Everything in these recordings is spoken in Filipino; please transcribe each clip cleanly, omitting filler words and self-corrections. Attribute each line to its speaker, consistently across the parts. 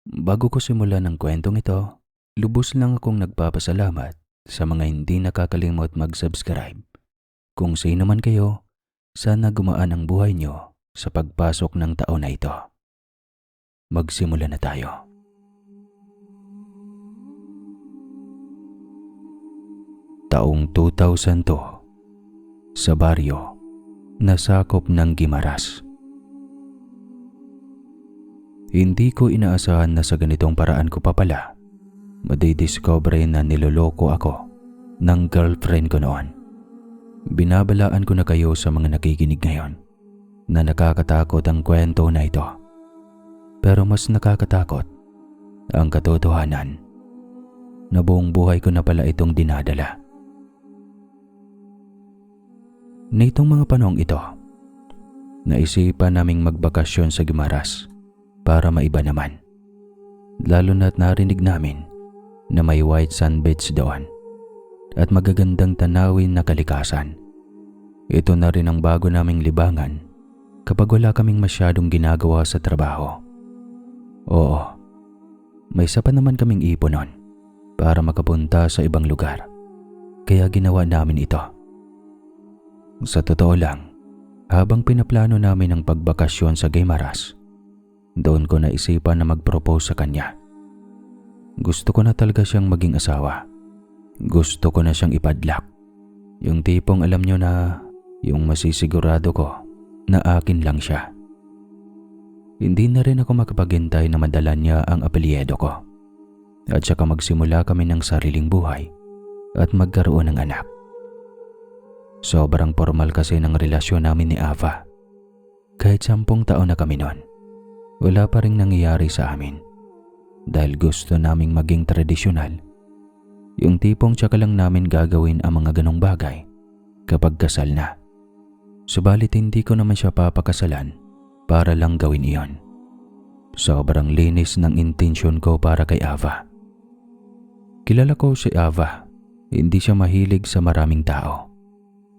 Speaker 1: Bago ko simulan ang kwentong ito, lubos lang akong nagpapasalamat sa mga hindi nakakalimot mag-subscribe. Kung sino man kayo, sana gumaan ang buhay nyo sa pagpasok ng taon na ito. Magsimula na tayo. Taong 2002, sa baryo na sakop ng Guimaras. Hindi ko inaasahan na sa ganitong paraan ko pa pala madidiscover na niloloko ako ng girlfriend ko noon. Binabalaan ko na kayo sa mga nakikinig ngayon na nakakatakot ang kwento na ito. Pero mas nakakatakot ang katotohanan na buong buhay ko na pala itong dinadala. Nitong mga panahong ito, naisipan naming magbakasyon sa Guimaras para maiba naman. Lalo na't narinig namin na may white sand beach doon at magagandang tanawin na kalikasan. Ito na rin ang bago naming libangan kapag wala kaming masyadong ginagawa sa trabaho. Oo, may sapat naman kaming ipon nun para makapunta sa ibang lugar. Kaya ginawa namin ito. Sa totoo lang, habang pinaplano namin ang pagbakasyon sa Guimaras, doon ko naisipan na mag-propose sa kanya. Gusto ko na talaga siyang maging asawa. Gusto ko na siyang ipadlak. Yung tipong alam nyo na yung masisigurado ko na akin lang siya. Hindi na rin ako makapaghintay na madala niya ang apelyido ko. At saka magsimula kami ng sariling buhay at magkaroon ng anak. Sobrang formal kasi ng relasyon namin ni Ava. Kahit 10 taon na kami noon, wala pa ring nangyayari sa amin. Dahil gusto naming maging tradisyonal. Yung tipong tsaka lang namin gagawin ang mga ganong bagay kapag kasal na. Subalit hindi ko naman siya papakasalan para lang gawin iyon. Sobrang linis ng intensyon ko para kay Ava. Kilala ko si Ava, hindi siya mahilig sa maraming tao.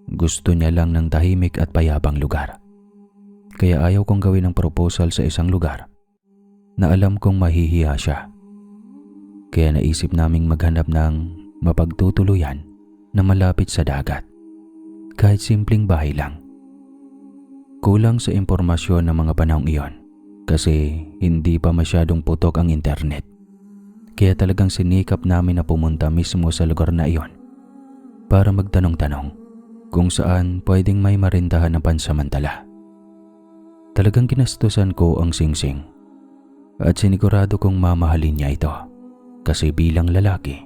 Speaker 1: Gusto niya lang ng tahimik at payapang lugar. Kaya ayaw kong gawin ang proposal sa isang lugar na alam kong mahihiya siya. Kaya naisip naming maghanap ng mapagtutuluyan na malapit sa dagat. Kahit simpleng bahay lang. Kulang sa impormasyon ng mga panahong iyon kasi hindi pa masyadong putok ang internet. Kaya talagang sinikap namin na pumunta mismo sa lugar na iyon para magtanong-tanong kung saan pwedeng may marindahan ng pansamantala. Talagang ginastusan ko ang singsing at sinigurado kong mamahalin niya ito kasi bilang lalaki,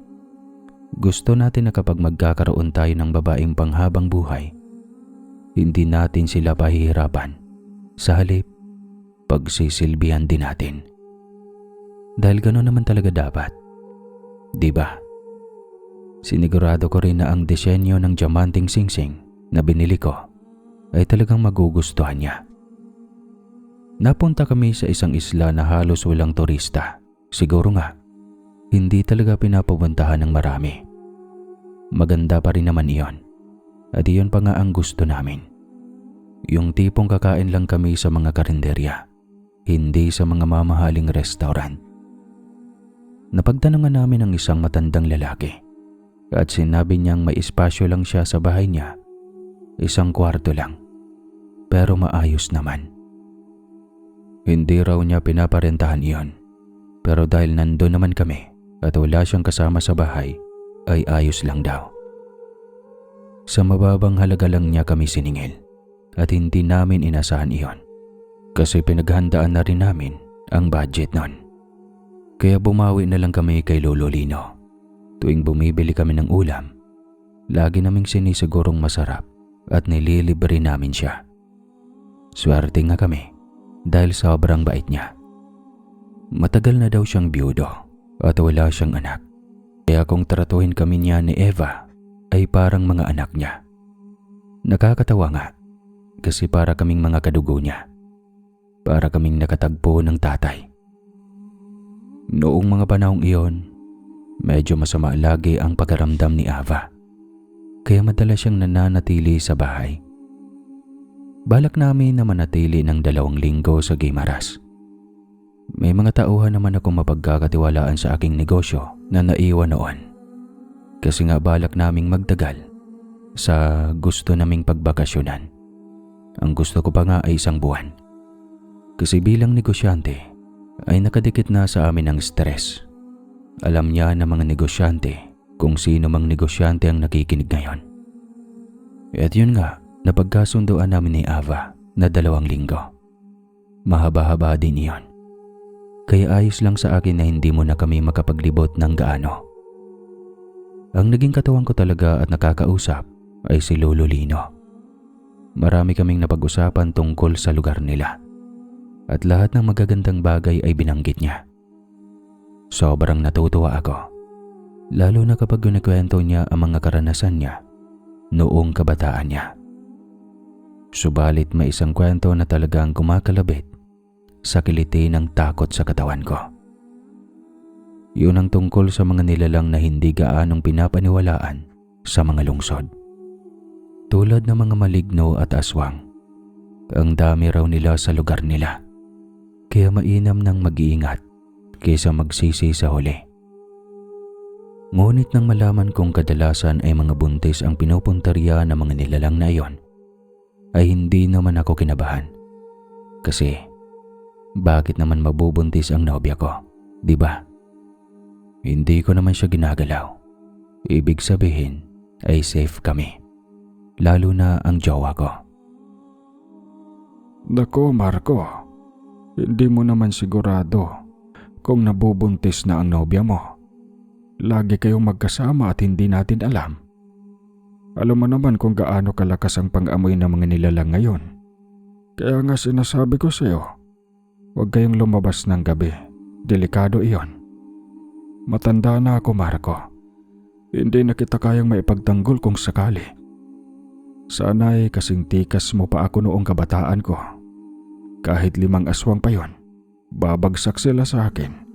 Speaker 1: gusto natin na kapag magkakaroon tayo ng babaeng panghabang buhay, hindi natin sila pahihirapan. Sa halip, pagsisilbihan din natin. Dahil gano'n naman talaga dapat. Diba? Sinigurado ko rin na ang disenyo ng diamanting singsing na binili ko ay talagang magugustuhan niya. Napunta kami sa isang isla na halos walang turista. Siguro nga, hindi talaga pinapupuntahan ng marami. Maganda pa rin naman iyon. At iyon pa nga ang gusto namin. Yung tipong kakain lang kami sa mga karinderya, hindi sa mga mamahaling restaurant. Napagtanungan namin ang isang matandang lalaki at sinabi niyang may espasyo lang siya sa bahay niya. 1 kwarto lang, pero maayos naman. Hindi raw niya pinaparentahan iyon, pero dahil nandun naman kami at wala siyang kasama sa bahay, ay ayos lang daw. Sa mababang halaga lang niya kami siningil at hindi namin inasahan iyon kasi pinaghandaan na rin namin ang budget nun. Kaya bumawi na lang kami kay Lolo Lino. Tuwing bumibili kami ng ulam, lagi naming sinisigurong masarap at nililibre namin siya. Swerte nga kami dahil sobrang bait niya. Matagal na daw siyang biyudo at wala siyang anak. Kaya kung tratuhin kami niya ni Eva ay parang mga anak niya. Nakakatawa nga kasi para kaming mga kadugo niya. Para kaming nakatagpo ng tatay. Noong mga panahong iyon, medyo masama lagi ang pagkaramdam ni Ava. Kaya madalas siyang nananatili sa bahay. Balak namin na manatili ng 2 linggo sa Guimaras. May mga tauhan naman akong mapagkakatiwalaan sa aking negosyo na naiwan noon. Kasi nga balak naming magtagal sa gusto naming pagbakasyonan. Ang gusto ko pa nga ay 1 buwan. Kasi bilang negosyante ay nakadikit na sa amin ang stress. Alam niya ng mga negosyante kung sino mang negosyante ang nakikinig ngayon. At yun nga, napagkasundoan namin ni Ava na 2 linggo. Mahaba-haba din iyon. Kaya ayos lang sa akin na hindi mo na kami makapaglibot ng gaano. Ang naging katuwang ko talaga at nakakausap ay si Lolo Lino. Marami kaming napag-usapan tungkol sa lugar nila. At lahat ng magagandang bagay ay binanggit niya. Sobrang natutuwa ako. Lalo na kapag kinikwento niya ang mga karanasan niya noong kabataan niya. Subalit may isang kwento na talagang kumakalabit sa kiliti ng takot sa katawan ko. Yun ang tungkol sa mga nilalang na hindi gaanong pinapaniwalaan sa mga lungsod. Tulad ng mga maligno at aswang. Ang dami raw nila sa lugar nila. Kaya mainam nang mag-iingat kaysa magsisi sa huli. Ngunit nang malaman kong kadalasan ay mga buntis ang pinupuntarya ng mga nilalang na iyon, ay hindi naman ako kinabahan. Kasi, bakit naman mabubuntis ang nobya ko, di ba? Hindi ko naman siya ginagalaw. Ibig sabihin ay safe kami. Lalo na ang jowa ko.
Speaker 2: Nako Marco, hindi mo naman sigurado kung nabubuntis na ang nobya mo. Lagi kayong magkasama at hindi natin alam. Alam mo naman kung gaano kalakas ang pang-amoy ng mga nilalang ngayon. Kaya nga sinasabi ko sa'yo, huwag kayong lumabas ng gabi. Delikado iyon. Matanda na ako Marco. Hindi na kita kayang maipagtanggol kung sakali. Sana'y kasing tikas mo pa ako noong kabataan ko. Kahit 5 aswang pa yon, babagsak sila sa akin.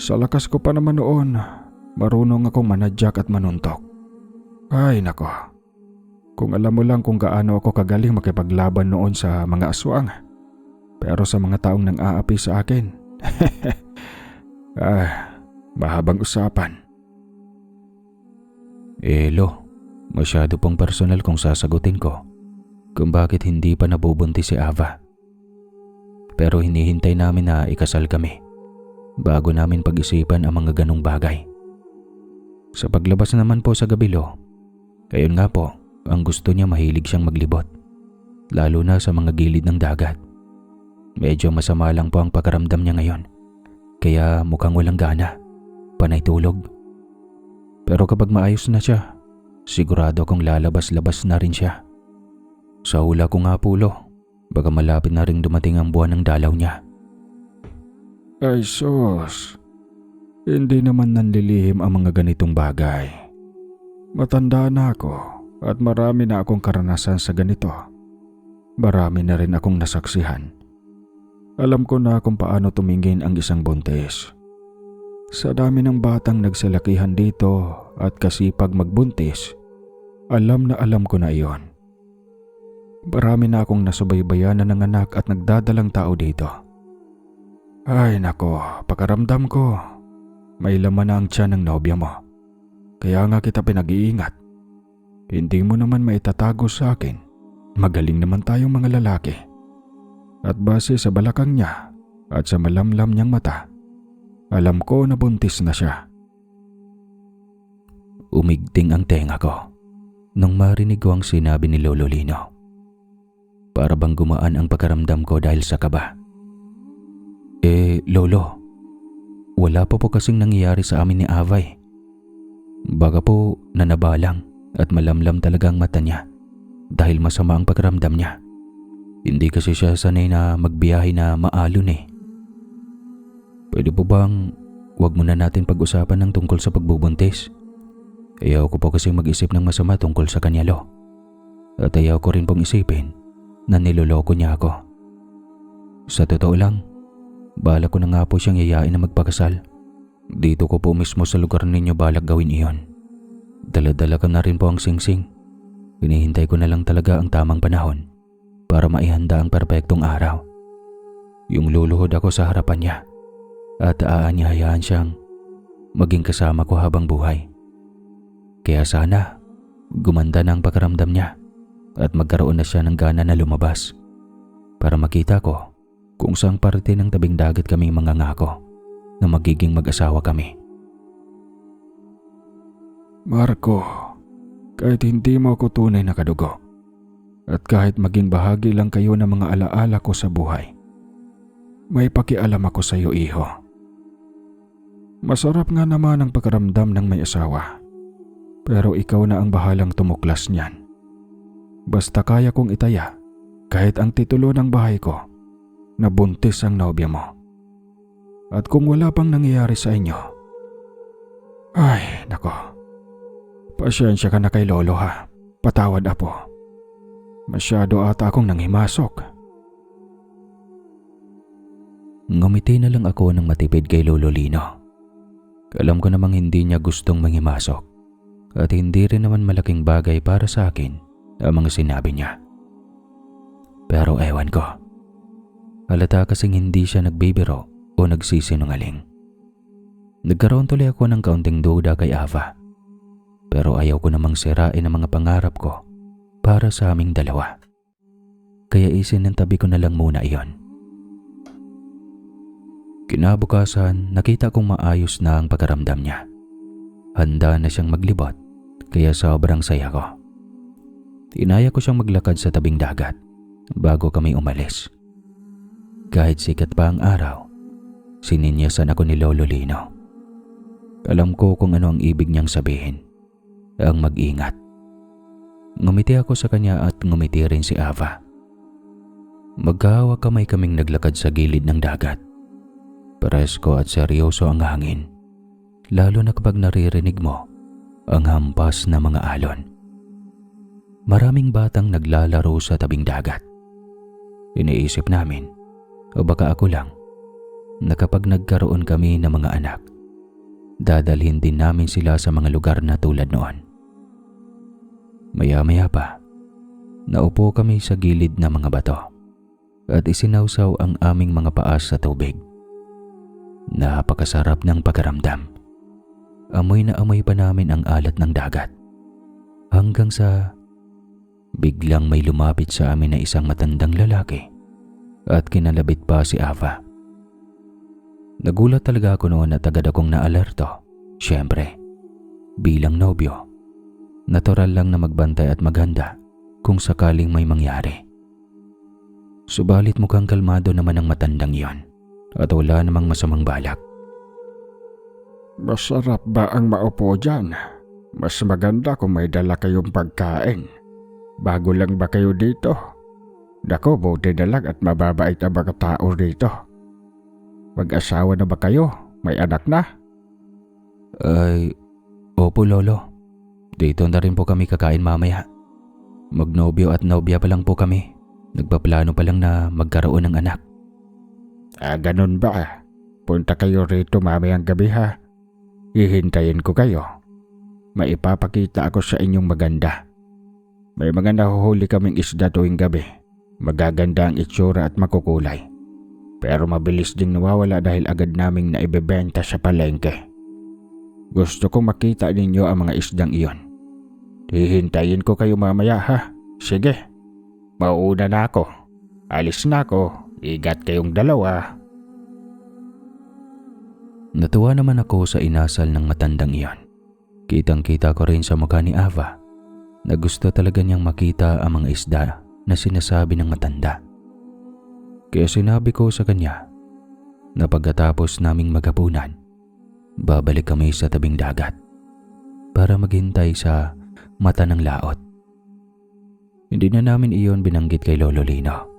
Speaker 2: Sa lakas ko pa naman noon, marunong akong manadyak at manuntok. Ay nako, kung alam mo lang kung gaano ako kagaling makipaglaban noon sa mga aswang. Pero sa mga taong nang aapi sa akin, mahabang usapan.
Speaker 1: Lo, masyado pong personal kung sasagutin ko kung bakit hindi pa nabubuntis si Ava. Pero hinihintay namin na ikasal kami bago namin pag-isipan ang mga ganong bagay. Sa paglabas naman po sa gabilo, ayun nga po, ang gusto niya mahilig siyang maglibot, lalo na sa mga gilid ng dagat. Medyo masama lang po ang pakiramdam niya ngayon, kaya mukhang walang gana, panay tulog. Pero kapag maayos na siya, sigurado akong lalabas-labas na rin siya. Sa hula ko nga pulo, baka malapit na ring dumating ang buwan ng dalaw niya.
Speaker 2: Ay sus, hindi naman nanlilihim ang mga ganitong bagay. Matanda na ako at marami na akong karanasan sa ganito. Marami na rin akong nasaksihan. Alam ko na kung paano tumingin ang isang buntis. Sa dami ng batang nagsalakihan dito at kasipag magbuntis, alam ko na iyon. Marami na akong nasubaybayan na nanganak at nagdadalang tao dito. Ay nako, pakaramdam ko, may laman na ang tiyan ng nobya mo. Kaya nga kita pinag-iingat. Hindi mo naman maitatago sa akin. Magaling naman tayong mga lalaki. At base sa balakang niya at sa malamlam niyang mata, alam ko na buntis na siya.
Speaker 1: Umigting ang tenga ko nung marinig ko ang sinabi ni Lolo Lino. Para bang gumaan ang pakaramdam ko dahil sa kaba. Lolo, wala pa po kasing nangyayari sa amin ni Avay. Baka po nanabalang at malamlam talaga ang mata niya dahil masama ang pakiramdam niya. Hindi kasi siya sanay na magbiyahe na maalon eh. Pwede po bang wag muna natin pag-usapan ng tungkol sa pagbubuntis? Ayaw ko po kasi mag-isip ng masama tungkol sa kanya, Lo. At ayaw ko rin pong isipin na niloloko niya ako. Sa totoo lang, balak ko na nga po siyang yayain na magpakasal. Dito ko po mismo sa lugar ninyo balak gawin iyon. Dala-dala ka na rin po ang singsing. Hinihintay ko na lang talaga ang tamang panahon para maihanda ang perpektong araw. yung luluhod ako sa harapan niya at aanyayahan siyang maging kasama ko habang buhay. Kaya sana gumanda na ang pakiramdam niya at magkaroon na siya ng gana na lumabas para makita ko kung saang parte ng tabing dagat kami mangangako na magiging mag-asawa kami.
Speaker 2: Marco, kahit hindi mo ako tunay na kadugo at kahit maging bahagi lang kayo ng mga alaala ko sa buhay, may pakialam ako sa iyo, iho. Masarap nga naman ang pakiramdam ng may asawa, pero ikaw na ang bahalang tumuklas niyan. Basta kaya kong itaya kahit ang titulo ng bahay ko na buntis ang nobya mo. At kung wala pang nangyayari sa inyo, ay nako, pasensya ka na kay lolo ha. Patawad apo. Masyado ata akong nanghimasok.
Speaker 1: Ngumiti na lang ako ng matipid kay Lolo Lino. Alam ko namang hindi niya gustong manghimasok at hindi rin naman malaking bagay para sa akin ang mga sinabi niya. Pero ewan ko, halata kasing hindi siya nagbibiro o nagsisinungaling. Nagkaroon tuloy ako ng kaunting duda kay Ava, pero ayaw ko namang sirain ang mga pangarap ko para sa aming dalawa. Kaya isinantabi ko na lang muna iyon. Kinabukasan, nakita kong maayos na ang pakiramdam niya. Handa na siyang maglibot, kaya sobrang saya ko. Inaya ko siyang maglakad sa tabing dagat bago kami umalis. Kahit sikat pa ang araw, sininyasan ako ni Lolo Lino. Alam ko kung ano ang ibig niyang sabihin, ang mag-ingat. Ngumiti ako sa kanya at ngumiti rin si Ava. Magkahawak kamay kaming naglakad sa gilid ng dagat. Presko at seryoso ang hangin, lalo na kapag naririnig mo ang hampas na mga alon. Maraming batang naglalaro sa tabing dagat. Iniisip namin, o baka ako lang, na kapag nagkaroon kami ng mga anak, dadalhin din namin sila sa mga lugar na tulad noon. Maya-maya pa, naupo kami sa gilid ng mga bato at isinawsaw ang aming mga paa sa tubig. Napakasarap ng pakiramdam. Amoy na amoy pa namin ang alat ng dagat. Hanggang sa biglang may lumapit sa amin na isang matandang lalaki at kinalabit pa si Ava. Nagulat talaga ako noon at agad akong naalerto. Siyempre, bilang nobyo, natural lang na magbantay at maghanda kung sakaling may mangyari. Subalit mukhang kalmado naman ang matandang iyon at wala namang masamang balak.
Speaker 2: Masarap ba ang maupo dyan? Mas maganda kung may dala kayong pagkain. Bago lang ba kayo dito? Dako, buti na lang at mababait ang mga tao dito. Mag-asawa na ba kayo? May anak na?
Speaker 1: Ay, opo lolo. Dito na rin po kami kakain mamaya. Magnobyo at nobya pa lang po kami. Nagpaplano pa lang na magkaroon ng anak.
Speaker 2: Ganun ba? Punta kayo rito mamayang gabi ha. Hihintayin ko kayo. Maipapakita ako sa inyong maganda. May mga nahuhuli kaming isda tuwing gabi. Magaganda ang itsura at makukulay. Pero mabilis ding nawawala dahil agad naming naibebenta sa palengke. Gusto kong makita ninyo ang mga isdang iyon. Hihintayin ko kayo mamaya ha. Sige, mauuna na ako. Alis na ako. Igat kayong dalawa.
Speaker 1: Natuwa naman ako sa inasal ng matandang iyon. Kitang-kita ko rin sa mukha ni Ava na gusto talaga niyang makita ang mga isda na sinasabi ng matanda. Kaya sinabi ko sa kanya na pagkatapos naming maghapunan, babalik kami sa tabing dagat para maghintay sa mata ng laot. Hindi na namin iyon binanggit kay Lolo Lino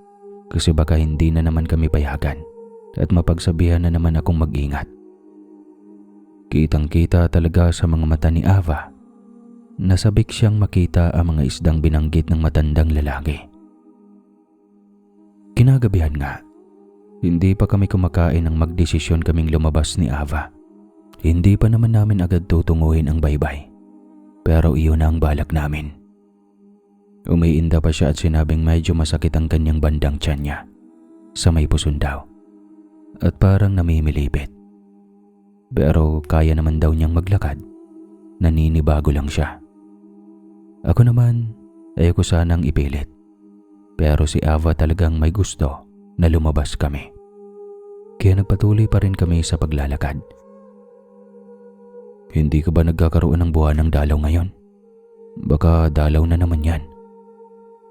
Speaker 1: kasi baka hindi na naman kami payagan at mapagsabihan na naman akong mag-ingat. Kitang-kita talaga sa mga mata ni Ava na sabik siyang makita ang mga isdang binanggit ng matandang lalaki. Kinagabihan nga, hindi pa kami kumakain nang magdesisyon kaming lumabas ni Ava. Hindi pa naman namin agad tutunguhin ang baybay, pero iyon na ang balak namin. Umiinda pa siya at sinabing medyo masakit ang kanyang bandang tiyan niya sa may puson daw at parang namimilipit. Pero kaya naman daw niyang maglakad. Naninibago lang siya. Ako naman, ayoko sanang ipilit. Pero si Ava talagang may gusto na lumabas kami. Kaya nagpatuloy pa rin kami sa paglalakad. Hindi ka ba nagkakaroon ng buwan ng dalaw ngayon? Baka dalaw na naman yan.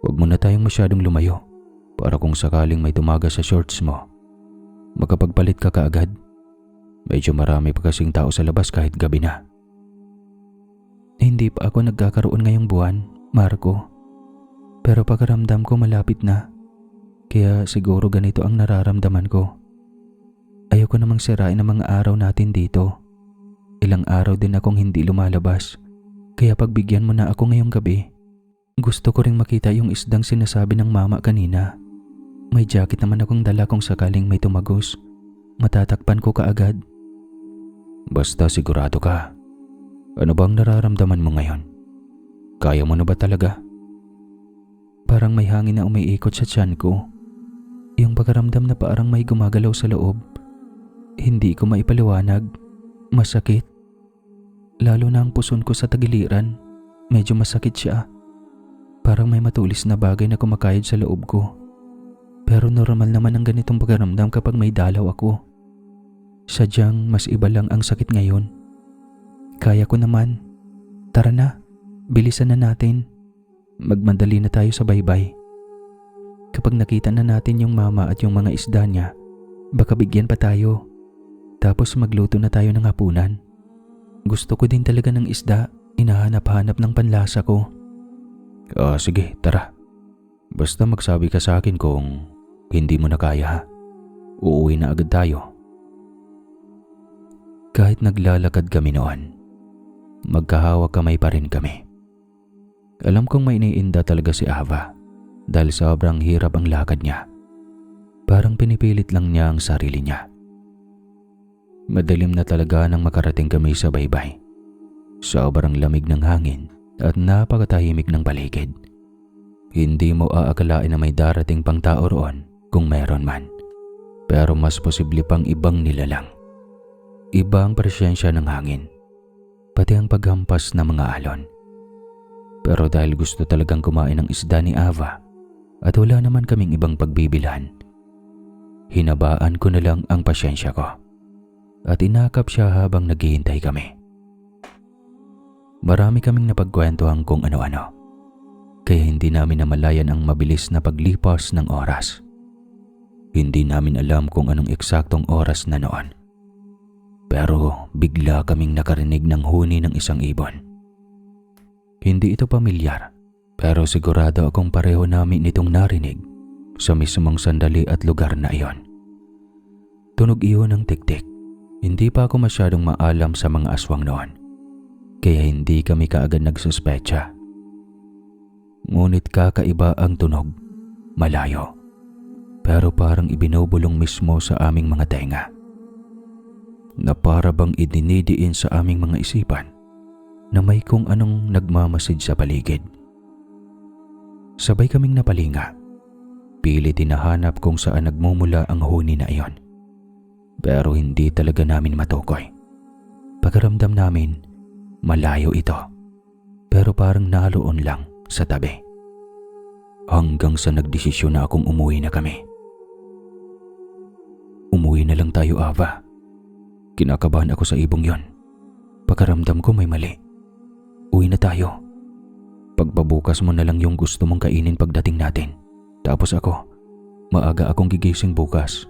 Speaker 1: Huwag mo na tayong masyadong lumayo para kung sakaling may tumaga sa shorts mo, makapagpalit ka kaagad. Medyo marami pa kasing tao sa labas kahit gabi na. Hindi pa ako nagkakaroon ngayong buwan, Marco. Pero pagkaramdam ko malapit na. Kaya siguro ganito ang nararamdaman ko. Ayoko namang sirain ang mga araw natin dito. Ilang araw din akong hindi lumalabas. Kaya pagbigyan mo na ako ngayong gabi. Gusto ko ring makita yung isdang sinasabi ng mama kanina. May jacket naman akong dala kung sakaling may tumagos. Matatakpan ko kaagad. Basta sigurado ka. Ano bang nararamdaman mo ngayon? Kaya mo na ba talaga? Parang may hangin na umiikot sa tiyan ko. Yung pagkaramdam na parang may gumagalaw sa loob. Hindi ko maipaliwanag. Masakit. Lalo na ang puson ko sa tagiliran. Medyo masakit siya. Parang may matulis na bagay na kumakayod sa loob ko. Pero normal naman ang ganitong pagkaramdam kapag may dalaw ako. Sadyang mas iba lang ang sakit ngayon. Kaya ko naman. Tara na, bilisan na natin. Magmadali na tayo sa baybay. Kapag nakita na natin yung mama at yung mga isda niya, baka bigyan pa tayo. Tapos magluto na tayo ng hapunan. Gusto ko din talaga ng isda. Inahanap-hanap ng panlasa ko. Sige, tara. Basta magsabi ka sa akin kung hindi mo na kaya. Uuwi na agad tayo. Kahit naglalakad kami noon, magkahawak kamay pa rin kami. Alam kong may iniinda talaga si Ava dahil sobrang hirap ang lakad niya. Parang pinipilit lang niya ang sarili niya. Madilim na talaga nang makarating kami sa baybay. Sobrang lamig ng hangin at napakatahimik ng paligid. Hindi mo aakalain na may darating pang tao roon kung meron man. Pero mas posible pang ibang nilalang. Iba ang presyensya ng hangin, pati ang paghampas ng mga alon. Pero dahil gusto talagang kumain ng isda ni Ava at wala naman kaming ibang pagbibilhan, hinabaan ko na lang ang pasyensya ko at inakap siya habang naghihintay kami. Marami kaming napagkwentuhan kung ano-ano, kaya hindi namin namalayan ang mabilis na paglipas ng oras. Hindi namin alam kung anong eksaktong oras na noon. Pero bigla kaming nakarinig ng huni ng isang ibon. Hindi ito pamilyar, pero sigurado akong pareho namin itong narinig sa mismong sandali at lugar na iyon. Tunog iyon ng tiktik. Hindi pa ako masyadong maalam sa mga aswang noon, kaya hindi kami kaagad nagsuspecha. Ngunit kakaiba ang tunog, malayo, pero parang ibinubulong mismo sa aming mga tenga. Na para bang idinidiin sa aming mga isipan na may kung anong nagmamasid sa paligid. Sabay kaming napalinga. Pilit hinahanap kung saan nagmumula ang huni na iyon. Pero hindi talaga namin matukoy. Pagkaramdam namin, malayo ito. Pero parang naroon lang sa tabi. Hanggang sa nagdesisyon na akong umuwi na kami. Umuwi na lang tayo, Ava. Kinakabahan ako sa ibong yon. Pagkaramdam ko may mali. Uwi na tayo. Pagpabukas mo na lang yung gusto mong kainin pagdating natin. Tapos ako, maaga akong gigising bukas.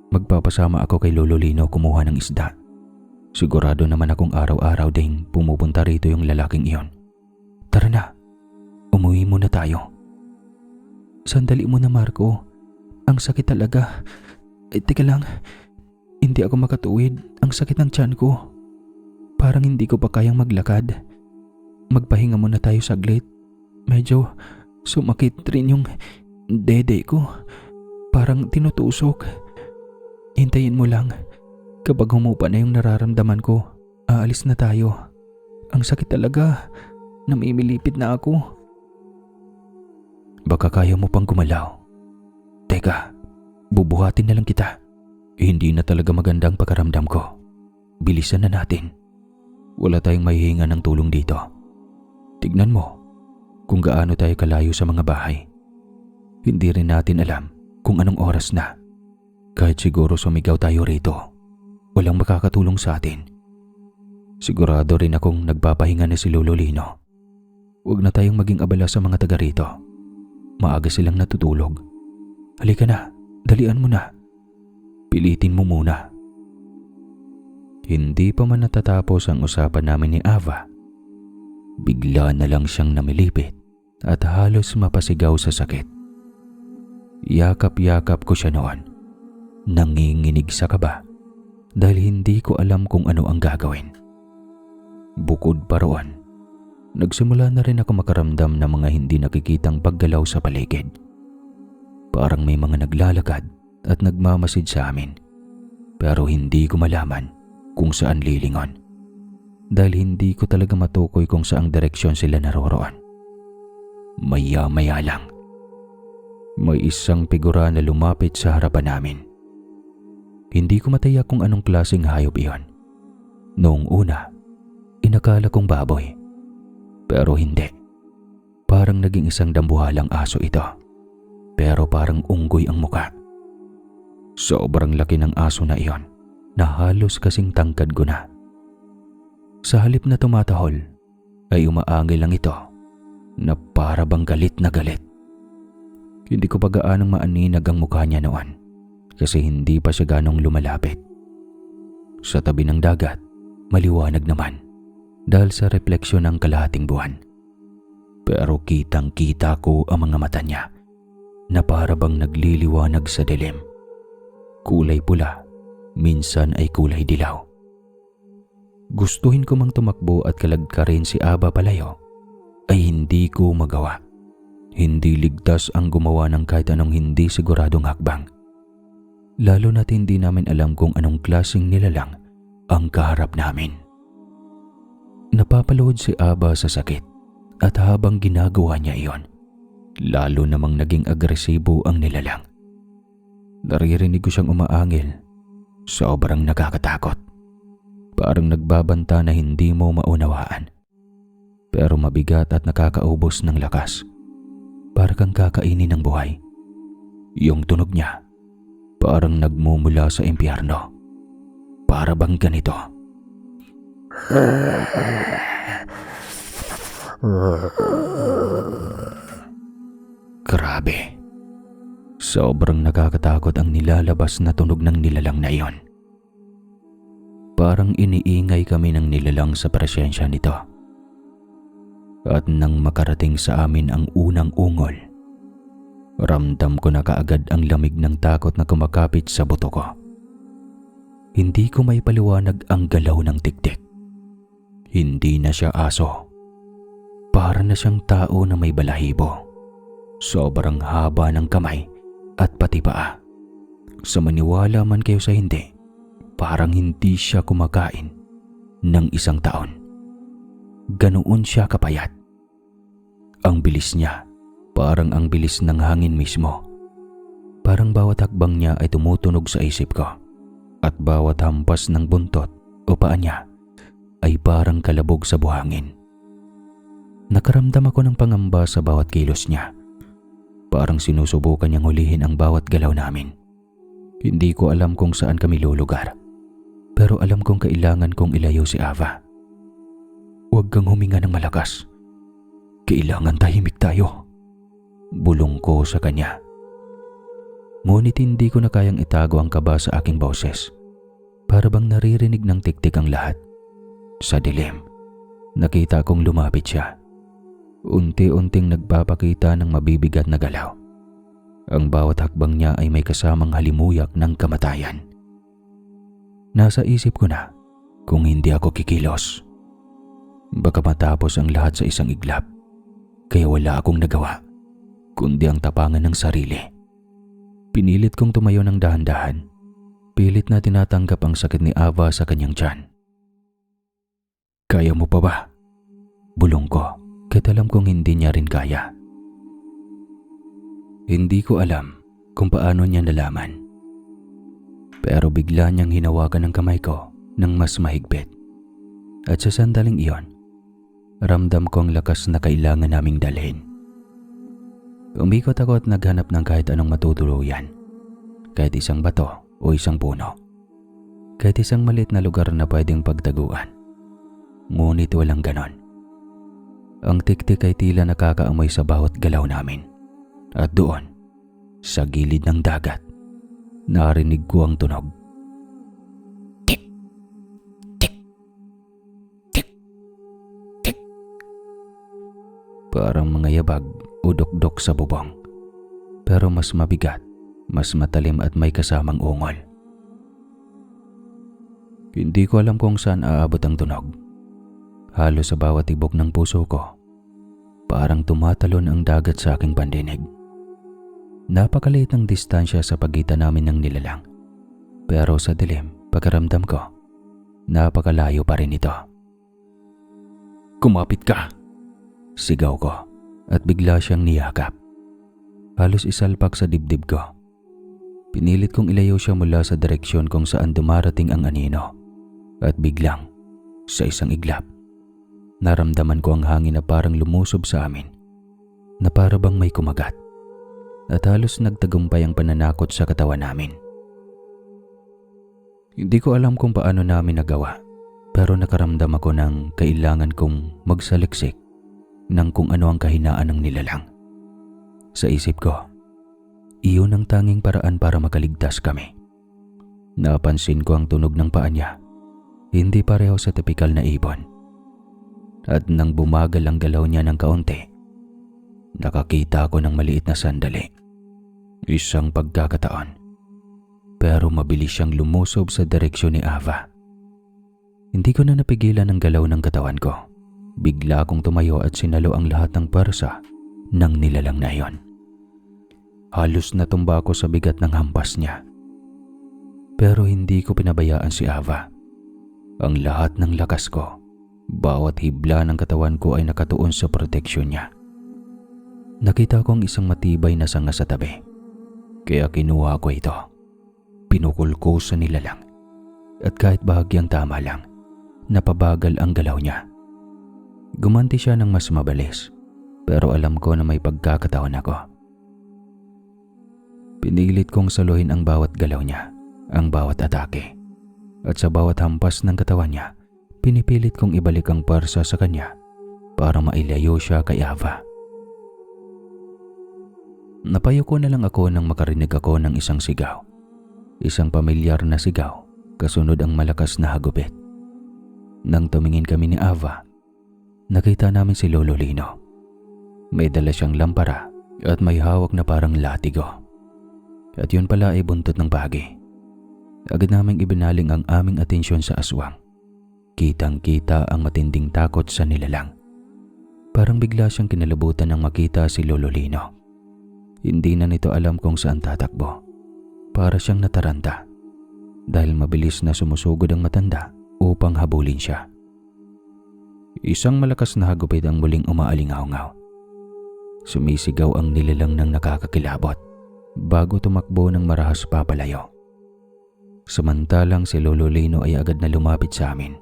Speaker 1: Magpapasama ako kay Lolo Lino kumuha ng isda. Sigurado naman akong araw-araw ding pumupunta rito yung lalaking iyon. Tara na, umuwi muna tayo. Sandali muna, Marco. Ang sakit talaga. Teka lang. Hindi ako makatuwid. Ang sakit ng tiyan ko. Parang hindi ko pa kayang maglakad. Magpahinga muna tayo saglit. Medyo sumakit rin yung dede ko. Parang tinutusok. Hintayin mo lang. Kapag humupa na yung nararamdaman ko, aalis na tayo. Ang sakit talaga. Namimilipit na ako. Baka kaya mo pang gumalaw. Teka, bubuhatin na lang kita. Hindi na talaga magandang pakiramdam ko. Bilisan na natin. Wala tayong mahihinga ng tulong dito. Tignan mo kung gaano tayo kalayo sa mga bahay. Hindi rin natin alam kung anong oras na. Kahit siguro sumigaw tayo rito, walang makakatulong sa atin. Sigurado rin akong nagpapahinga na si Lolo Lino. Huwag na tayong maging abala sa mga taga rito. Maaga silang natutulog. Halika na, dalian mo na. Pilitin mo muna. Hindi pa man natatapos ang usapan namin ni Ava. Bigla na lang siyang namilipit at halos mapasigaw sa sakit. Yakap-yakap ko siya noon. Nanginginig sa kaba dahil hindi ko alam kung ano ang gagawin. Bukod pa roon, nagsimula na rin ako makaramdam ng mga hindi nakikitang paggalaw sa paligid. Parang may mga naglalakad at nagmamasid sa amin. Pero hindi ko malaman kung saan lilingon. Dahil hindi ko talaga matukoy kung saang direksyon sila naroroon. Maya-maya lang, may isang figura na lumapit sa harapan namin. Hindi ko mataya kung anong klaseng hayop iyon. Noong una, inakala kong baboy. Pero hindi. Parang naging isang dambuhalang aso ito. Pero parang unggoy ang muka. Sobrang laki ng aso na iyon na halos kasing tangkad ko na. Sa halip na tumatahol ay umaangil lang ito na para bang galit na galit. Hindi ko pa gaanong maaninag ang mukha niya noon kasi hindi pa siya ganong lumalapit. Sa tabi ng dagat, maliwanag naman dahil sa refleksyon ng kalahating buwan. Pero kitang-kita ko ang mga mata niya na para bang nagliliwanag sa dilim. Kulay pula, minsan ay kulay dilaw. Gustuhin ko mang tumakbo at kalagkarin si Aba palayo, ay hindi ko magawa. Hindi ligtas ang gumawa ng kahit anong hindi siguradong hakbang. Lalo na't hindi namin alam kung anong klaseng nilalang ang kaharap namin. Napapalood si Aba sa sakit at habang ginagawa niya iyon, lalo namang naging agresibo ang nilalang. Naririnig ko siyang umaangil. Sobrang nakakatakot. Parang nagbabanta na hindi mo maunawaan. Pero mabigat at nakakaubos ng lakas. Para kang kakainin ng buhay. Yung tunog niya, parang nagmumula sa impyerno. Para bang ganito. Grabe. Sobrang nakakatakot ang nilalabas na tunog ng nilalang na iyon. Parang iniingay kami ng nilalang sa presensya nito. At nang makarating sa amin ang unang ungol, ramdam ko na kaagad ang lamig ng takot na kumakapit sa buto ko. Hindi ko maipaliwanag ang galaw ng tiktik. Hindi na siya aso. Para na siyang tao na may balahibo. Sobrang haba ng kamay at pati paa. Sa maniwala man kayo sa hindi, parang hindi siya kumakain ng isang taon. Ganoon siya kapayat. Ang bilis niya, parang ang bilis ng hangin mismo. Parang bawat hakbang niya ay tumutunog sa isip ko. At bawat hampas ng buntot o paa niya ay parang kalabog sa buhangin. Nakaramdam ako ng pangamba sa bawat kilos niya. Parang sinusubukan niyang hulihin ang bawat galaw namin. Hindi ko alam kung saan kami lulugar. Pero alam kong kailangan kong ilayo si Ava. Huwag kang huminga ng malakas. Kailangan tahimik tayo. Bulong ko sa kanya. Ngunit hindi ko na kayang itago ang kaba sa aking boses. Para bang naririnig ng tiktik ang lahat. Sa dilim, nakita kong lumapit siya. Unti-unting nagpapakita ng mabibigat na galaw. Ang bawat hakbang niya ay may kasamang halimuyak ng kamatayan. Nasa isip ko na kung hindi ako kikilos, baka matapos ang lahat sa isang iglap. Kaya wala akong nagawa, kundi ang tapangan ng sarili. Pinilit kong tumayo ng dahan-dahan. Pilit na tinatanggap ang sakit ni Ava sa kanyang tiyan. Kaya mo pa ba? Bulong ko. Kahit alam kong hindi niya rin kaya. Hindi ko alam kung paano niya nalaman. Pero bigla niyang hinawakan ang kamay ko ng mas mahigpit. At sa sandaling iyon, ramdam ko ang lakas na kailangan naming dalhin. Umikot ako at naghanap ng kahit anong matutuluyan. Kahit isang bato o isang puno. Kahit isang maliit na lugar na pwedeng pagtaguan. Ngunit walang ganon. Ang tiktik ay tila nakakaamoy sa bawat galaw namin. At doon, sa gilid ng dagat, narinig ko ang tunog. Tik! Tik! Tik! Tik! Parang mga yabag o dukdok sa bubong. Pero mas mabigat, mas matalim at may kasamang ungol. Hindi ko alam kung saan aabot ang tunog. Halos sa bawat tibok ng puso ko, parang tumatalon ang dagat sa aking pandinig. Napakaliit ang distansya sa pagitan namin ng nilalang. Pero sa dilim, pakiramdam ko, napakalayo pa rin ito. "Kumapit ka!" Sigaw ko at bigla siyang niyakap. Halos isalpak sa dibdib ko. Pinilit kong ilayo siya mula sa direksyon kung saan dumarating ang anino. At biglang, sa isang iglap, naramdaman ko ang hangin na parang lumusob sa amin, na para bang may kumagat, at halos nagtagumpay ang pananakot sa katawan namin. Hindi ko alam kung paano namin nagawa, pero nakaramdam ako ng kailangan kong magsaliksik ng kung ano ang kahinaan ng nilalang. Sa isip ko, iyon ang tanging paraan para makaligtas kami. Napansin ko ang tunog ng paa niya, hindi pareho sa tipikal na ibon. At nang bumagal ang galaw niya ng kaunti, nakakita ako ng maliit na sandali. Isang pagkakataon. Pero mabilis siyang lumusob sa direksyon ni Ava. Hindi ko na napigilan ang galaw ng katawan ko. Bigla akong tumayo at sinalo ang lahat ng pwersa ng nilalang na iyon. Halos natumba ako sa bigat ng hampas niya. Pero hindi ko pinabayaan si Ava. Ang lahat ng lakas ko, bawat hibla ng katawan ko ay nakatuon sa proteksyon niya. Nakita ko ang isang matibay na sanga sa tabi. Kaya kinuha ko ito. Pinukol ko sa nilalang. At kahit bahagyang tama lang, napabagal ang galaw niya. Gumanti siya ng mas mabilis, pero alam ko na may pagkakataon ako. Pinilit kong saluhin ang bawat galaw niya, ang bawat atake. At sa bawat hampas ng katawan niya, pinipilit kong ibalik ang pwersa sa kanya para mailayo siya kay Ava. Napayuko na lang ako nang makarinig ako ng isang sigaw. Isang pamilyar na sigaw, kasunod ang malakas na hagupit. Nang tumingin kami ni Ava, nakita namin si Lolo Lino. May dala siyang lampara at may hawak na parang latigo. At yun pala ay buntot ng pagi. Agad naming ibinaling ang aming atensyon sa aswang. Kitang-kita ang matinding takot sa nilalang. Parang bigla siyang kinalabutan nang makita si Lolo Lino. Hindi na nito alam kung saan tatakbo. Para siyang nataranta dahil mabilis na sumusugod ang matanda upang habulin siya. Isang malakas na hagupit ang muling umaalingaw-ngaw. Sumisigaw ang nilalang ng nakakakilabot bago tumakbo ng marahas papalayo. Samantalang si Lolo Lino ay agad na lumapit sa amin.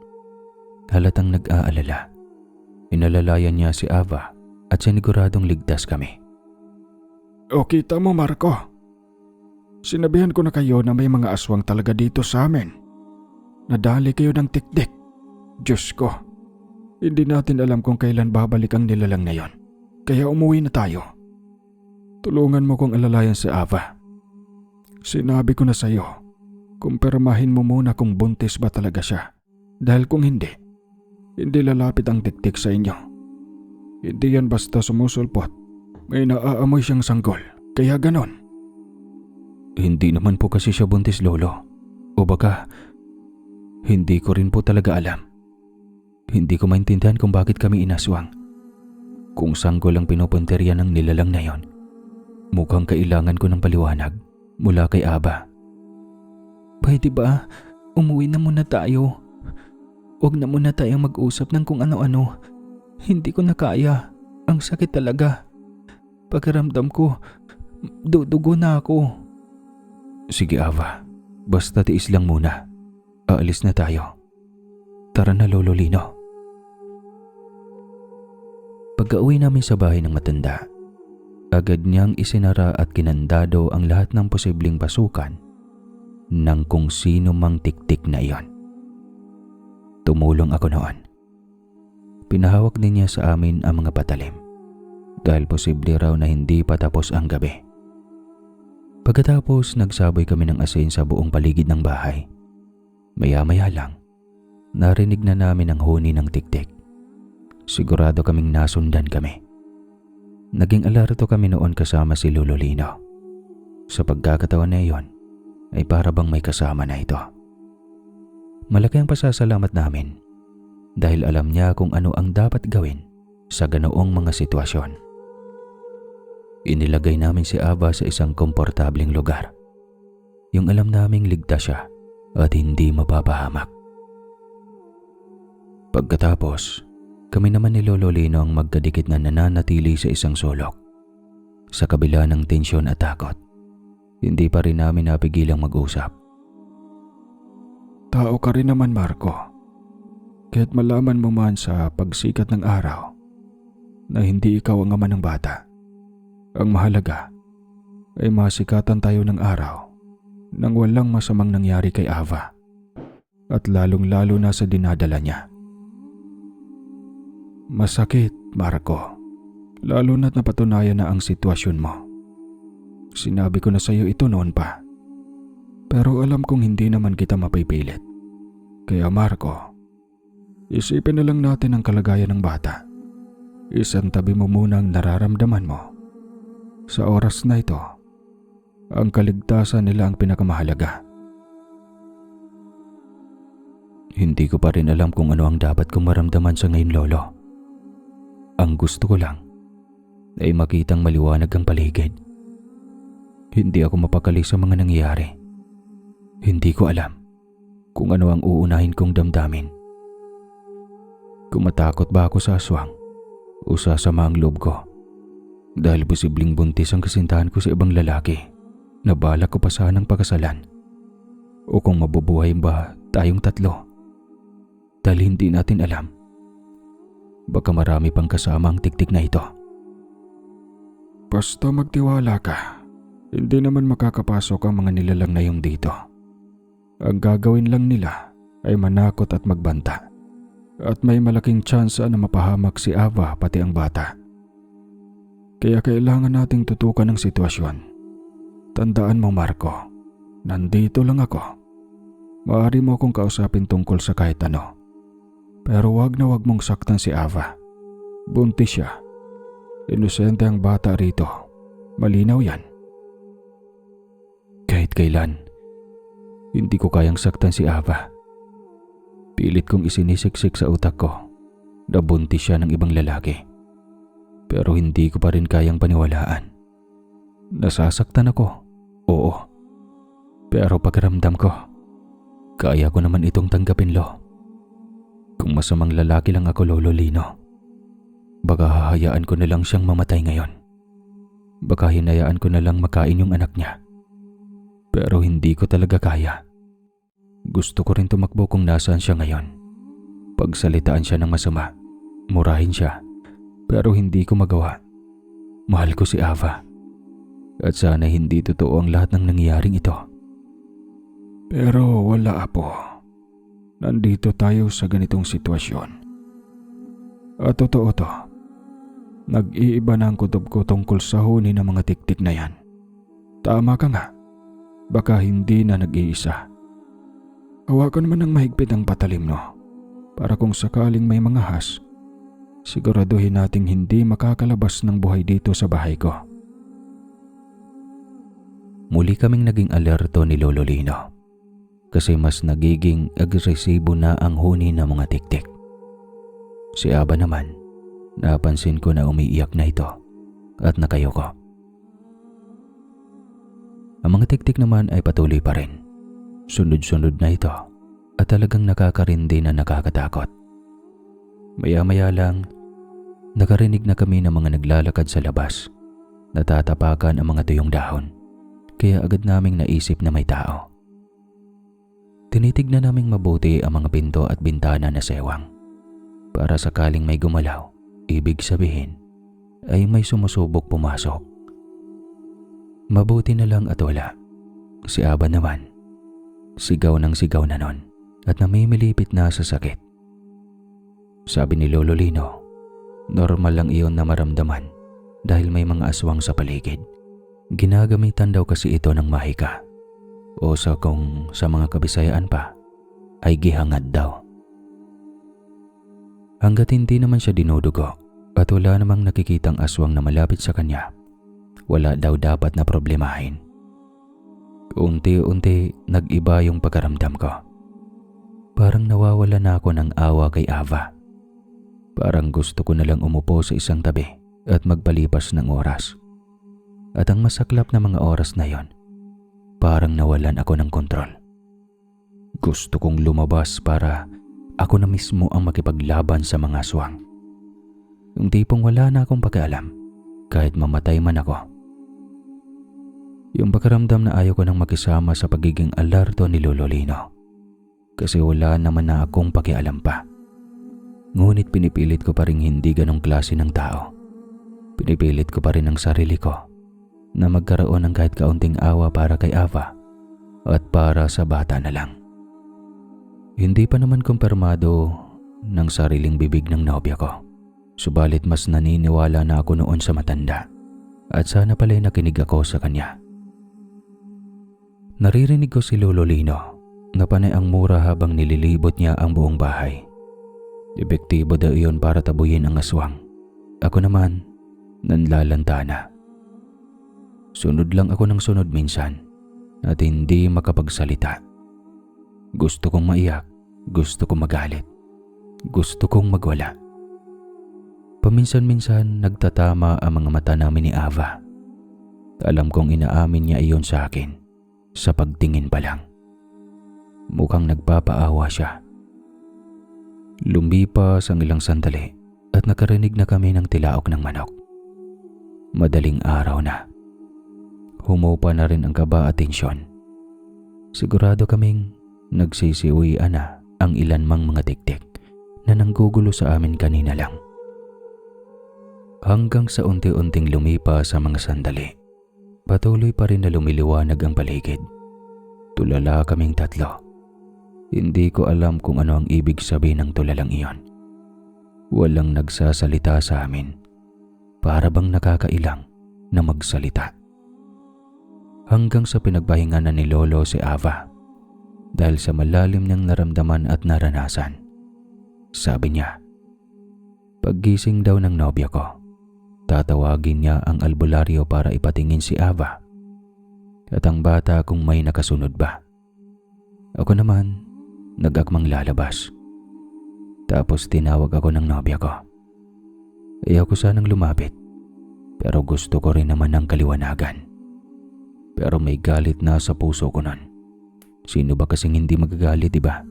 Speaker 1: Halatang nag-aalala. Inalalayan niya si Ava at siniguradong ligtas kami.
Speaker 2: O kita mo, Marco. Sinabihan ko na kayo na may mga aswang talaga dito sa amin. Nadali kayo ng tikdik. Diyos ko, hindi natin alam kung kailan babalik ang nilalang na yon. Kaya umuwi na tayo. Tulungan mo kong alalayan si Ava. Sinabi ko na sa iyo, kumpirmahin mo muna kung buntis ba talaga siya. Dahil kung hindi lalapit ang tiktik sa inyo. Hindi yan basta sumusulpot. May naaamoy siyang sanggol, kaya ganon.
Speaker 1: Hindi naman po kasi siya buntis, Lolo. O baka, hindi ko rin po talaga alam. Hindi ko maintindihan kung bakit kami inaswang. Kung sanggol ang pinupunteriya ng nilalang na yon, mukhang kailangan ko ng paliwanag mula kay Aba. Pwede ba, umuwi na muna tayo? Huwag na muna tayong mag-usap ng kung ano-ano. Hindi ko na kaya. Ang sakit talaga. Pakiramdam ko, dudugo na ako. Sige, Ava. Basta tiis lang muna. Aalis na tayo. Tara na, Lolo Lino. Pagka-uwi namin sa bahay ng matanda, agad niyang isinara at kinandado ang lahat ng posibleng pasukan ng kung sino mang tiktik na iyon. Tumulong ako noon. Pinahawak din niya sa amin ang mga patalim dahil posible raw na hindi pa tapos ang gabi. Pagkatapos nagsaboy kami ng asin sa buong paligid ng bahay. Maya-maya lang, narinig na namin ang huni ng tiktik. Sigurado kaming nasundan kami. Naging alerto kami noon kasama si Lolo Lino. Sa pagkakataon na iyon, ay para bang may kasama na ito. Malaki ang pasasalamat namin dahil alam niya kung ano ang dapat gawin sa ganoong mga sitwasyon. Inilagay namin si Ava sa isang komportableng lugar. Yung alam naming ligtas siya at hindi mapapahamak. Pagkatapos, kami naman ni Lolo Lino ang magkadikit na nananatili sa isang sulok. Sa kabila ng tensyon at takot, hindi pa rin namin napigilang mag-usap.
Speaker 2: Tao ka rin naman, Marco. Kaya't malaman mo man sa pagsikat ng araw na hindi ikaw ang ama ng bata. Ang mahalaga ay masikatan tayo ng araw nang walang masamang nangyari kay Ava at lalong-lalo na sa dinadala niya. Masakit, Marco, lalo na't napatunayan na ang sitwasyon mo. Sinabi ko na sa iyo ito noon pa, pero alam kong hindi naman kita mapipilit. Kaya Marco, isipin na lang natin ang kalagayan ng bata. Isantabi mo muna ang nararamdaman mo. Sa oras na ito, ang kaligtasan nila ang pinakamahalaga.
Speaker 1: Hindi ko pa rin alam kung ano ang dapat kong maramdaman sa ngayon, Lolo. Ang gusto ko lang ay makitang maliwanag ang paligid. Hindi ako mapakali sa mga nangyayari. Hindi ko alam kung ano ang uunahin kong damdamin. Kung matakot ba ako sa aswang o sasama ang loob ko dahil posibleng buntis ang kasintahan ko sa ibang lalaki na balak ko pa sanang pakasalan, o kung mabubuhay ba tayong tatlo dahil hindi natin alam. Baka marami pang kasama ang tiktik na ito.
Speaker 2: Basta magtiwala ka. Hindi naman makakapasok ang mga nilalang na yung dito. Ang gagawin lang nila ay manakot at magbanta. At may malaking tsansa na mapahamak si Ava pati ang bata. Kaya kailangan nating tutukan ang sitwasyon. Tandaan mo, Marco, nandito lang ako. Maaari mo akong kausapin tungkol sa kahit ano. Pero wag na wag mong saktan si Ava. Buntis siya. Inosente ang bata rito. Malinaw yan.
Speaker 1: Kahit kailan, hindi ko kayang saktan si Ava. Pilit kong isinisiksik sa utak ko na buntis siya ng ibang lalaki. Pero hindi ko pa rin kayang paniwalaan. Nasasaktan ako, oo. Pero pakiramdam ko, kaya ko naman itong tanggapin, Lo. Kung masamang lalaki lang ako, Lolo Lino, baka hahayaan ko na lang siyang mamatay ngayon. Baka hinayaan ko na lang makain yung anak niya. Pero hindi ko talaga kaya. Gusto ko rin tumakbo kung nasaan siya ngayon. Pagsalitaan siya ng masama, murahin siya, pero hindi ko magawa. Mahal ko si Ava. At sana hindi totoo ang lahat ng nangyayaring ito.
Speaker 2: Pero wala, Apo. Nandito tayo sa ganitong sitwasyon. At totoo to. Nag-iiba na ang kutob ko tungkol sa huni ng mga tiktik na yan. Tama ka nga. Baka hindi na nag-iisa. Hawakan man ng mahigpit ang patalim, no? Para kung sakaling may mga has, siguraduhin nating hindi makakalabas ng buhay dito sa bahay ko.
Speaker 1: Muli kaming naging alerto ni Lolo Lino kasi mas nagiging agresibo na ang huni ng mga tiktik. Si Aba naman, napansin ko na umiiyak na ito at nakayuko. Ang mga tiktik naman ay patuloy pa rin. Sunod-sunod na ito at talagang nakakarindi na nakakatakot. Maya-maya lang, nakarinig na kami ng mga naglalakad sa labas. Natatapakan ang mga tuyong dahon, kaya agad naming naisip na may tao. Tinitignan naming mabuti ang mga pinto at bintana na sewang. Para sakaling may gumalaw, ibig sabihin ay may sumusubok pumasok. Mabuti na lang at wala. Si Aba naman, sigaw ng sigaw na nun at namimilipit na sa sakit. Sabi ni Lolo Lino, normal lang iyon na maramdaman dahil may mga aswang sa paligid. Ginagamitan daw kasi ito ng mahika o kung sa mga Kabisayaan pa ay gihangad daw. Hanggat hindi naman siya dinudugo at wala namang nakikitang aswang na malapit sa kanya, wala daw dapat na problemahin. Unti-unti nag-iba yung pagkaramdam ko. Parang nawawala na ako ng awa kay Ava. Parang gusto ko na lang umupo sa isang tabi at magpalipas ng oras. At ang masaklap na mga oras na yon, parang nawalan ako ng kontrol. Gusto kong lumabas para ako na mismo ang makipaglaban sa mga aswang. Yung tipong wala na akong pakialam kahit mamatay man ako. Yung pakiramdam na ayaw ko nang makisama sa pagiging alerto ni Lolo Lino kasi wala naman na akong pakialam pa. Ngunit pinipilit ko pa rin hindi ganong klase ng tao. Pinipilit ko pa rin ang sarili ko na magkaroon ng kahit kaunting awa para kay Ava at para sa bata na lang. Hindi pa naman kumpirmado ng sariling bibig ng nobya ko. Subalit mas naniniwala na ako noon sa matanda at sana pala'y nakinig ako sa kanya. Naririnig ko si Lolo Lino na panay ang mura habang nililibot niya ang buong bahay. Epektibo daw iyon para tabuyin ang aswang. Ako naman, nanlalanta na. Sunod lang ako ng sunod minsan at hindi makapagsalita. Gusto kong maiyak, gusto kong magalit, gusto kong magwala. Paminsan-minsan nagtatama ang mga mata namin ni Ava. Alam kong inaamin niya iyon sa akin sa pagtingin pa lang. Mukhang nagpapaawa siya. Lumipas ang ilang sandali at nakarinig na kami ng tilaok ng manok. Madaling araw na. Humupa na rin ang kaba at tensyon. Sigurado kaming nagsisiuwian na ang ilan mang mga tiktik na nanggugulo sa amin kanina lang. Hanggang sa unti-unting lumipas sa mga sandali, patuloy pa rin na lumiliwanag ang paligid. Tulala kaming tatlo. Hindi ko alam kung ano ang ibig sabihin ng tulalang iyon. Walang nagsasalita sa amin. Para bang nakakailang na magsalita. Hanggang sa pinagpahinga na ni Lolo si Ava dahil sa malalim niyang naramdaman at naranasan. Sabi niya, paggising daw ng nobya ko, tatawagin niya ang albularyo para ipatingin si Ava at ang bata kung may nakasunod ba. Ako naman, nag-akmang lalabas. Tapos tinawag ako ng nobya ko. Ayaw ko sanang lumapit, pero gusto ko rin naman ng kaliwanagan. Pero may galit na sa puso ko nun. Sino ba kasing hindi magagalit, diba?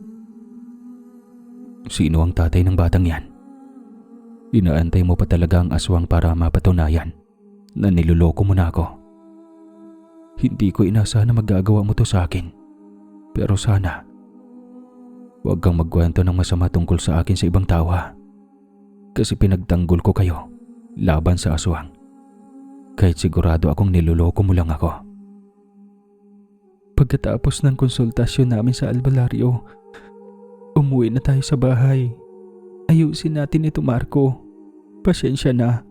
Speaker 1: Sino ang tatay ng batang yan? Inaantay mo pa talaga ang aswang para mapatunayan na niloloko mo na ako. Hindi ko inasa na magagawa mo to sa akin. Pero sana, huwag kang magkwento ng masama tungkol sa akin sa ibang tao ha. Kasi pinagtanggol ko kayo laban sa aswang. Kahit sigurado akong niloloko mo lang ako. Pagkatapos ng konsultasyon namin sa albularyo, umuwi na tayo sa bahay. Ayusin natin ito, Marco. Pasensya na.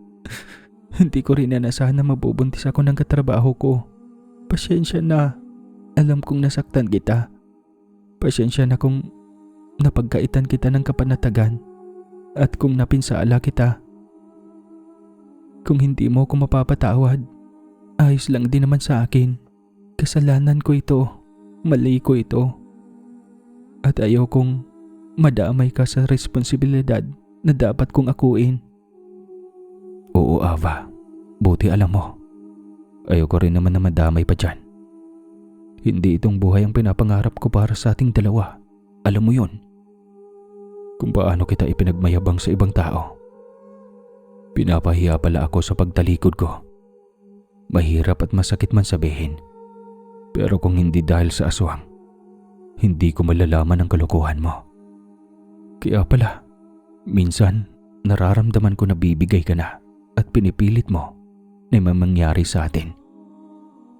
Speaker 1: Hindi ko rin inasahan na mabubuntis ako ng katrabaho ko. Pasensya na. Alam kong nasaktan kita. Pasensya na kung napagkaitan kita ng kapanatagan at kung napinsala kita. Kung hindi mo ako mapapatawad, ayos lang din naman sa akin. Kasalanan ko ito. Mali ko ito. At ayaw kong madamay ka sa responsibilidad na dapat kong akuin. Oo, Ava. Buti alam mo. Ayaw ko rin naman na madamay pa dyan. Hindi itong buhay ang pinapangarap ko para sa ating dalawa. Alam mo yun. Kung paano kita ipinagmayabang sa ibang tao. Pinapahiya pala ako sa pagtalikod ko. Mahirap at masakit man sabihin. Pero kung hindi dahil sa aswang, hindi ko malalaman ang kalokohan mo. Kaya pala, minsan nararamdaman ko na bibigay ka na at pinipilit mo na may mangyari sa atin.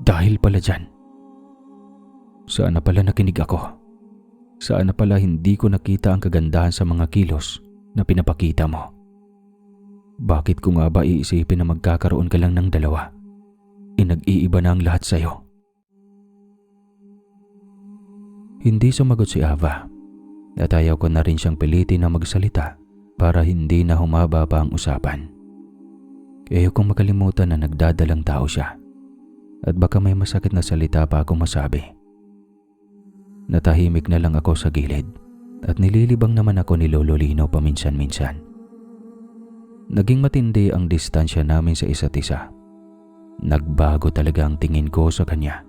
Speaker 1: Dahil pala dyan. Sana pala nakinig ako. Sana pala hindi ko nakita ang kagandahan sa mga kilos na pinapakita mo. Bakit ko nga ba iisipin na magkakaroon ka lang ng dalawa? Nag-iiba na ang lahat sa'yo. Hindi sumagot si Ava at ayaw ko na rin siyang pilitin na magsalita para hindi na humaba pa ang usapan. Ayaw kong makalimutan na nagdadalang tao siya at baka may masakit na salita pa akong masabi. Natahimik na lang ako sa gilid at nililibang naman ako ni Lolo Lino paminsan-minsan. Naging matindi ang distansya namin sa isa't isa. Nagbago talaga ang tingin ko sa kanya.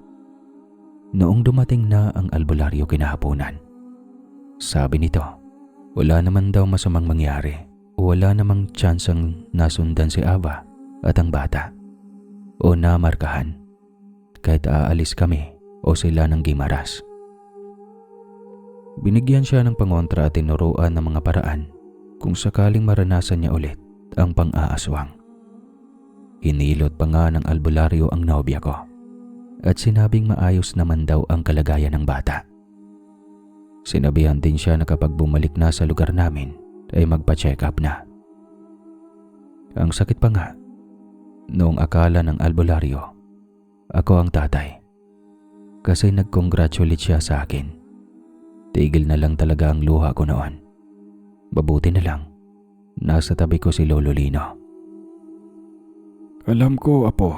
Speaker 1: Noong dumating na ang albularyo kinahaponan, sabi nito, wala naman daw masamang mangyari o wala namang tsansang nasundan si Ava at ang bata o namarkahan kahit aalis kami o sila ng Gimaras. Binigyan siya ng pangontra at tinuruan ng mga paraan kung sakaling maranasan niya ulit ang pang-aaswang. Hinilot pa nga ng albularyo ang nobya ko at sinabing maayos naman daw ang kalagayan ng bata. Sinabihan din siya na kapag bumalik na sa lugar namin ay magpa-check up na. Ang sakit pa nga, noong akala ng albularyo, ako ang tatay. Kasi nag-congratulate siya sa akin. Tigil na lang talaga ang luha ko noon. Mabuti na lang, nasa tabi ko si Lolo Lino.
Speaker 2: Alam ko, Apo,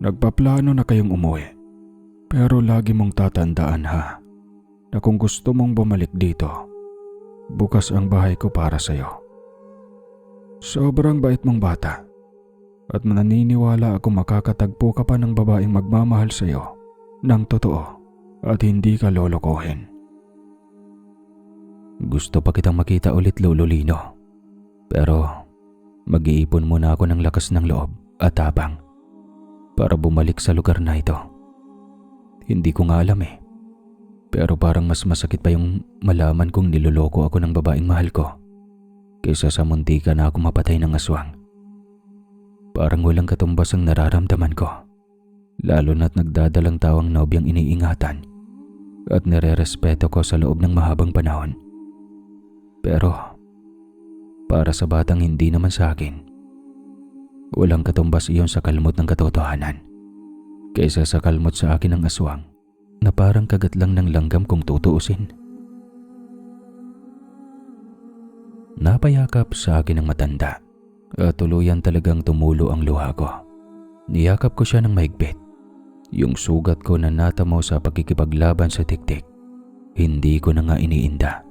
Speaker 2: nagpaplano na kayong umuwi. Pero lagi mong tatandaan ha, na kung gusto mong bumalik dito, bukas ang bahay ko para sa'yo. Sobrang bait mong bata at mananiniwala ako makakatagpo ka pa ng babaeng magmamahal sa'yo ng totoo at hindi ka lolokohin.
Speaker 1: Gusto pa kitang makita ulit, Lolo Lino. Pero mag-iipon muna ako ng lakas ng loob at tapang para bumalik sa lugar na ito. Hindi ko nga alam eh. Pero parang mas masakit pa yung malaman kong niloloko ako ng babaeng mahal ko kaysa sa muntika na ako mapatay ng aswang. Parang walang katumbas ang nararamdaman ko, lalo na't nagdadalang tawang nobyang iniingatan at nire-respeto ko sa loob ng mahabang panahon. Pero para sa batang hindi naman sa akin, walang katumbas iyon sa kalmot ng katotohanan kaysa sa kalmot sa akin ng aswang na parang kagat lang ng langgam kung tutuusin. Napayakap sa akin ng matanda at tuluyan talagang tumulo ang luha ko. Niyakap ko siya ng mahigpit. Yung sugat ko na natamo sa pagkikipaglaban sa tiktik, hindi ko na nga iniinda.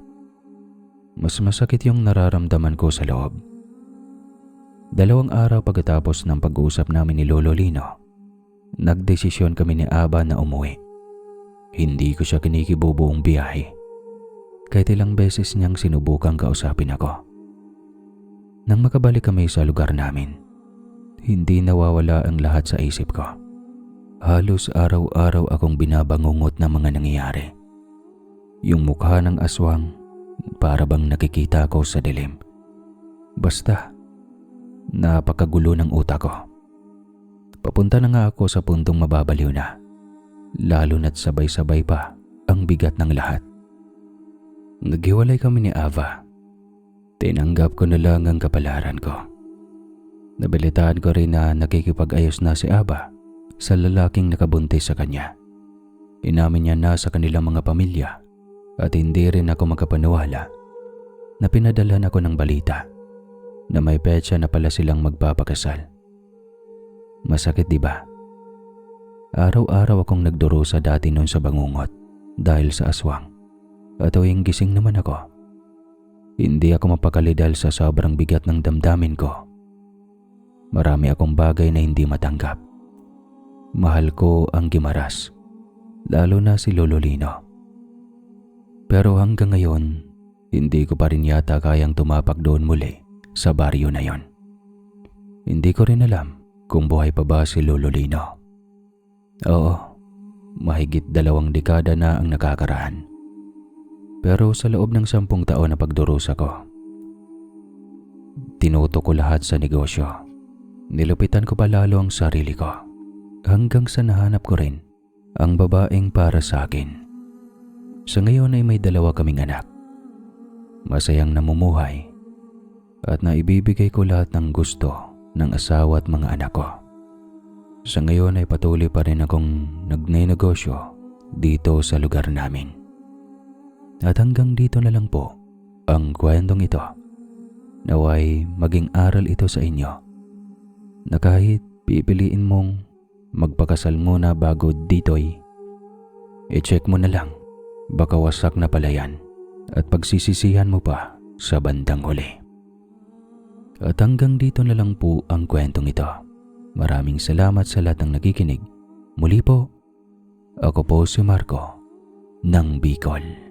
Speaker 1: Mas masakit yung nararamdaman ko sa loob. 2 araw pagkatapos ng pag-uusap namin ni Lolo Lino, nagdesisyon kami ni Aba na umuwi. Hindi ko siya kinikibubuong biyahe. Kahit ilang beses niyang sinubukang kausapin ako. Nang makabalik kami sa lugar namin, hindi nawawala ang lahat sa isip ko. Halos araw-araw akong binabangungot ng mga nangyayari. Yung mukha ng aswang, para bang nakikita ko sa dilim. Basta, napakagulo ng utak ko. Papunta na nga ako sa puntong mababaliw na, lalo na't sabay-sabay pa ang bigat ng lahat. Naghiwalay kami ni Ava. Tinanggap ko na lang ang kapalaran ko. Nabalitaan ko rin na nakikipag-ayos na si Ava sa lalaking nakabuntis sa kanya. Inamin niya na sa kanilang mga pamilya at hindi rin ako makapaniwala na pinadalhan ako ng balita na may petsa na pala silang magpapakasal. Masakit, di ba? Araw-araw akong nagdurusa dati noon sa bangungot dahil sa aswang. At tuwing gising naman ako, hindi ako mapakali dahil sa sobrang bigat ng damdamin ko. Marami akong bagay na hindi matanggap. Mahal ko ang Gimaras, lalo na si Lolo Lino. Pero hanggang ngayon, hindi ko pa rin yata kayang tumapak doon muli sa baryo na yon. Hindi ko rin alam kung buhay pa ba si Lolo Lino. Oo, mahigit 2 dekada na ang nakakaraan Pero sa loob ng 10 taon na pagdurusa ko, tinuto ko lahat sa negosyo. Nilupitan ko pa lalo ang sarili ko hanggang sa nahanap ko rin ang babaeng para sa akin. Sa ngayon ay may 2 kaming anak. Masayang namumuhay at naibibigay ko lahat ng gusto ng asawa at mga anak ko. Sa ngayon ay patuloy pa rin akong nagnenegosyo dito sa lugar namin. At hanggang dito na lang po ang kwentong ito. Naway maging aral ito sa inyo na kahit pipiliin mong magpakasal muna bago dito'y, i-check mo na lang, baka wasak na pala yan at pagsisisihan mo pa sa bandang huli. At hanggang dito na lang po ang kwentong ito. Maraming salamat sa lahat ng nakikinig. Muli po, ako po si Marco ng Bicol.